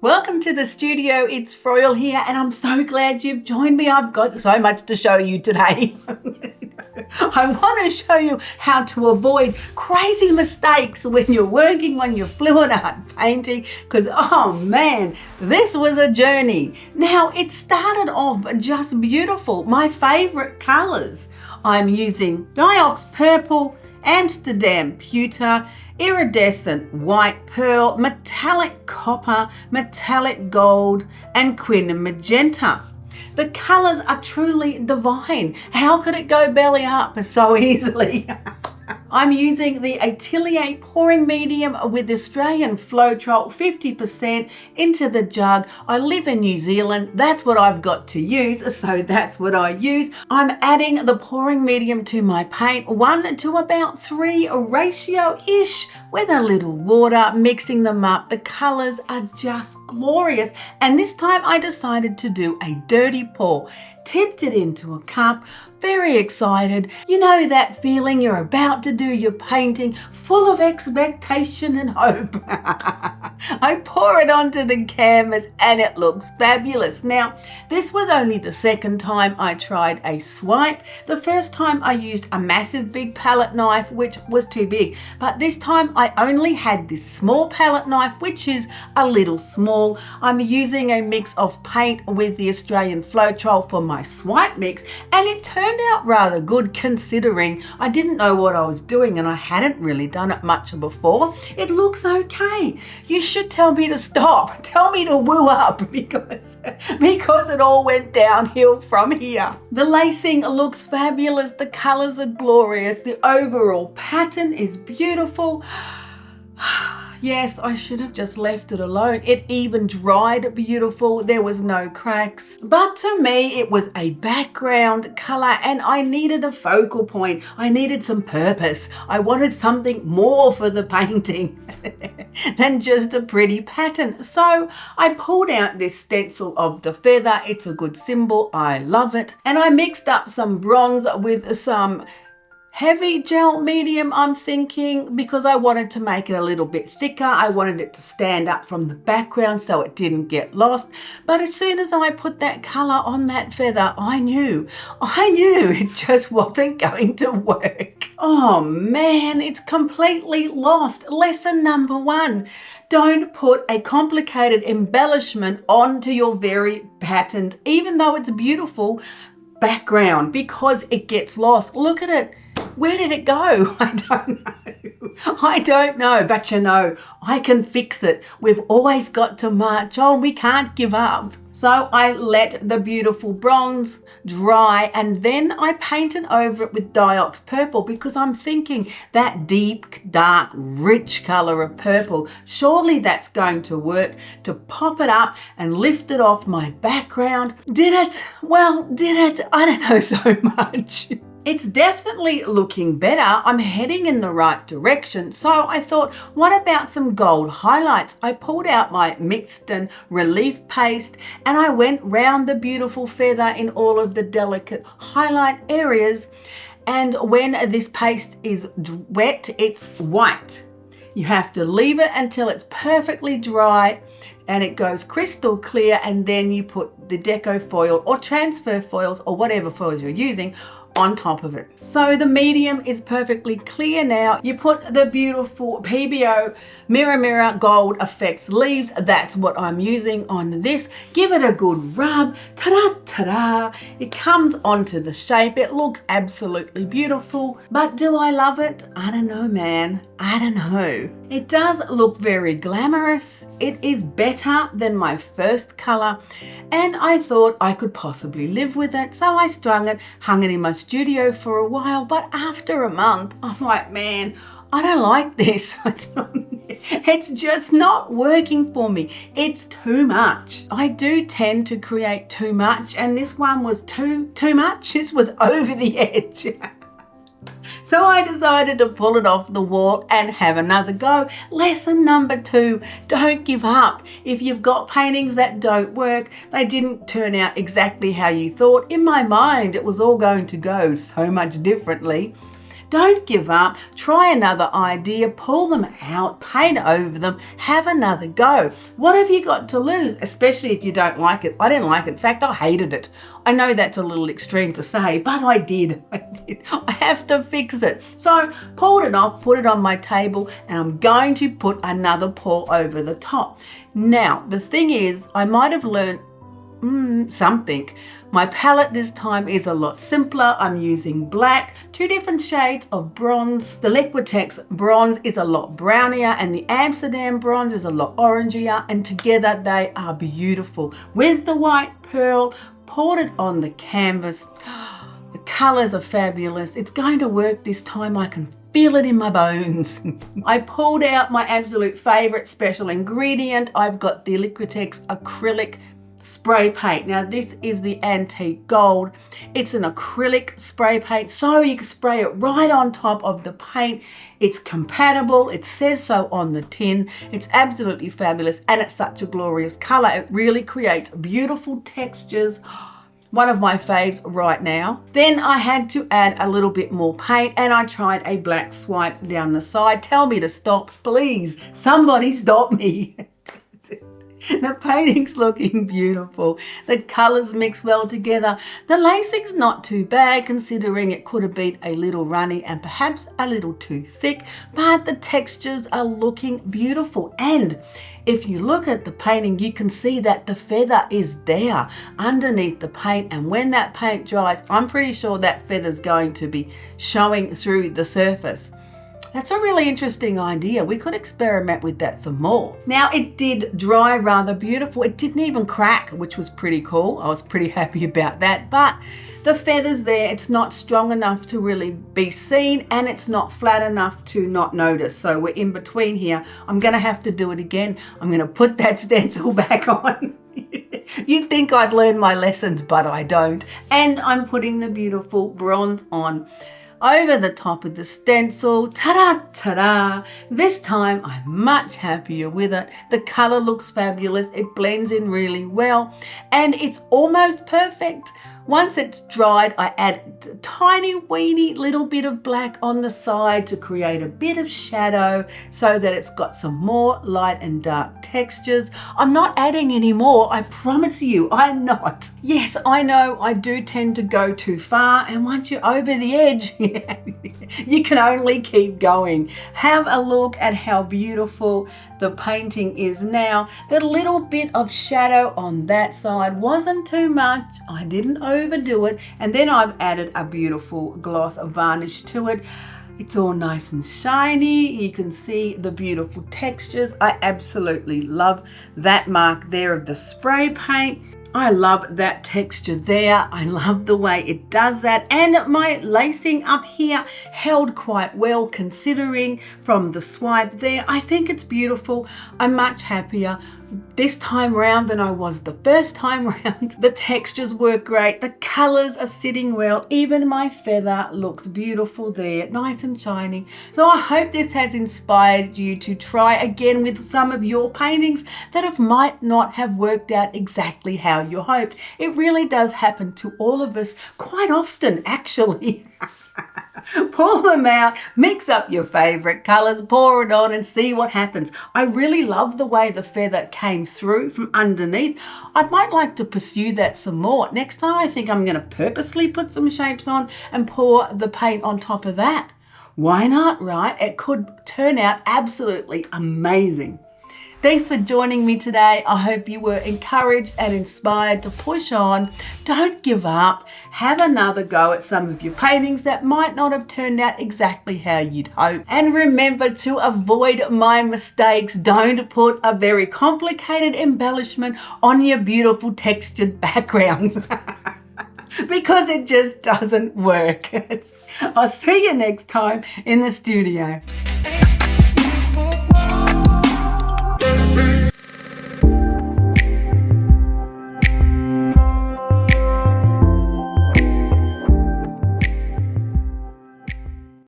Welcome to the studio. It's Froyle here, and I'm so glad you've joined me. I've got so much to show you today. I want to show you how to avoid crazy mistakes when you're working on your fluid art painting, because oh man, this was a journey. Now, it started off just beautiful. My favorite colors. I'm using Diox Purple, Amsterdam Pewter, Iridescent White Pearl, Metallic Copper, Metallic Gold, and Quin Magenta. The colours are truly divine. How could it go belly up so easily? I'm using the Atelier pouring medium with Australian Floetrol 50% into the jug. I live in New Zealand. That's what I've got to use, so that's what I use. I'm adding the pouring medium to my paint, 1 to about 3 ratio-ish, with a little water, mixing them up. The colours are just glorious. And this time I decided to do a dirty pour. Tipped it into a cup, very excited. You know that feeling you're about to do your painting, full of expectation and hope. I pour it onto the canvas and it looks fabulous. Now, this was only the second time I tried a swipe. The first time I used a massive big palette knife, which was too big. But this time I only had this small palette knife, which is a little small. I'm using a mix of paint with the Australian Floetrol for my swipe mix, and it turned out rather good considering I didn't know what I was doing and I hadn't really done it much before. It looks okay. You should tell me to stop. Tell me to woo up because it all went downhill from here. The lacing looks fabulous. The colors are glorious. The overall pattern is beautiful. Yes, I should have just left it alone. It even dried beautiful. There was no cracks. But to me, it was a background color and I needed a focal point. I needed some purpose. I wanted something more for the painting than just a pretty pattern. So I pulled out this stencil of the feather. It's a good symbol. I love it. And I mixed up some bronze with some heavy gel medium, I'm thinking, because I wanted to make it a little bit thicker. I wanted it to stand up from the background so it didn't get lost. But as soon as I put that color on that feather, I knew it just wasn't going to work. Oh man, it's completely lost. Lesson number 1. Don't put a complicated embellishment onto your very patterned, even though it's a beautiful background, because it gets lost. Look at it. Where did it go? I don't know, but you know, I can fix it. We've always got to march on. We can't give up. So I let the beautiful bronze dry and then I painted over it with Diox Purple because I'm thinking that deep, dark, rich color of purple, surely that's going to work to pop it up and lift it off my background. Did it? Well, did it? I don't know so much. It's definitely looking better. I'm heading in the right direction. So I thought, what about some gold highlights? I pulled out my mixed and relief paste and I went round the beautiful feather in all of the delicate highlight areas. And when this paste is wet, it's white. You have to leave it until it's perfectly dry and it goes crystal clear, and then you put the deco foil or transfer foils or whatever foils you're using on top of it. So the medium is perfectly clear now. You put the beautiful PBO Mirror Gold Effects leaves. That's what I'm using on this. Give it a good rub. Ta-da, ta-da. It comes onto the shape. It looks absolutely beautiful. But do I love it? I don't know, man. I don't know. It does look very glamorous. It is better than my first color, and I thought I could possibly live with it. So I strung it, hung it in my studio for a while, but after a month, I'm like, man, I don't like this. It's just not working for me. It's too much. I do tend to create too much, and this one was too much. This was over the edge. So I decided to pull it off the wall and have another go. Lesson number 2, don't give up. If you've got paintings that don't work, they didn't turn out exactly how you thought. In my mind, it was all going to go so much differently. Don't give up. Try another idea, pull them out, paint over them, have another go. What have you got to lose? Especially if you don't like it. I didn't like it. In fact, I hated it. I know that's a little extreme to say, but I did. I have to fix it. So pulled it off, put it on my table, and I'm going to put another pour over the top. Now, the thing is, I might have learned something. My palette this time is a lot simpler. I'm using black, 2 different shades of bronze. The Liquitex bronze is a lot brownier and the Amsterdam bronze is a lot orangier, and together they are beautiful. With the white pearl, poured it on the canvas. The colors are fabulous. It's going to work this time. I can feel it in my bones. I pulled out my absolute favorite special ingredient. I've got the Liquitex acrylic spray paint. Now this is the antique gold. It's an acrylic spray paint, so you can spray it right on top of the paint. It's compatible. It says so on the tin. It's absolutely fabulous, and it's such a glorious color. It really creates beautiful textures. One of my faves right now. Then I had to add a little bit more paint, and I tried a black swipe down the side. Tell me to stop, please. Somebody stop me. The painting's looking beautiful. The colours mix well together. The lacing's not too bad, considering it could have been a little runny and perhaps a little too thick, but the textures are looking beautiful. And if you look at the painting, you can see that the feather is there underneath the paint, and when that paint dries, I'm pretty sure that feather's going to be showing through the surface. That's a really interesting idea. We could experiment with that some more. Now, it did dry rather beautiful. It didn't even crack, which was pretty cool. I was pretty happy about that. But the feather's there. It's not strong enough to really be seen, and it's not flat enough to not notice. So we're in between here. I'm going to have to do it again. I'm going to put that stencil back on. You'd think I'd learn my lessons, but I don't. And I'm putting the beautiful bronze on over the top of the stencil. Ta-da, ta-da. This time I'm much happier with it. The color looks fabulous. It blends in really well, and it's almost perfect. Once it's dried, I add a tiny weeny little bit of black on the side to create a bit of shadow so that it's got some more light and dark textures. I'm not adding any more, I promise you, I'm not. Yes, I know I do tend to go too far, and once you're over the edge, you can only keep going. Have a look at how beautiful the painting is now. The little bit of shadow on that side wasn't too much. I didn't overdo it, and then I've added a beautiful gloss varnish to it. It's all nice and shiny. You can see the beautiful textures. I absolutely love that mark there of the spray paint. I love that texture there. I love the way it does that. And my lacing up here held quite well considering from the swipe there. I think it's beautiful. I'm much happier this time round than I was the first time round. The textures work great. The colors are sitting well. Even my feather looks beautiful there, nice and shiny. So I hope this has inspired you to try again with some of your paintings that might not have worked out exactly how you hoped. It really does happen to all of us quite often, actually. Pull them out, mix up your favorite colors, pour it on and see what happens. I really love the way the feather came through from underneath. I might like to pursue that some more. Next time I think I'm going to purposely put some shapes on and pour the paint on top of that. Why not, right? It could turn out absolutely amazing. Thanks for joining me today. I hope you were encouraged and inspired to push on. Don't give up. Have another go at some of your paintings that might not have turned out exactly how you'd hoped. And remember to avoid my mistakes. Don't put a very complicated embellishment on your beautiful textured backgrounds because it just doesn't work. I'll see you next time in the studio.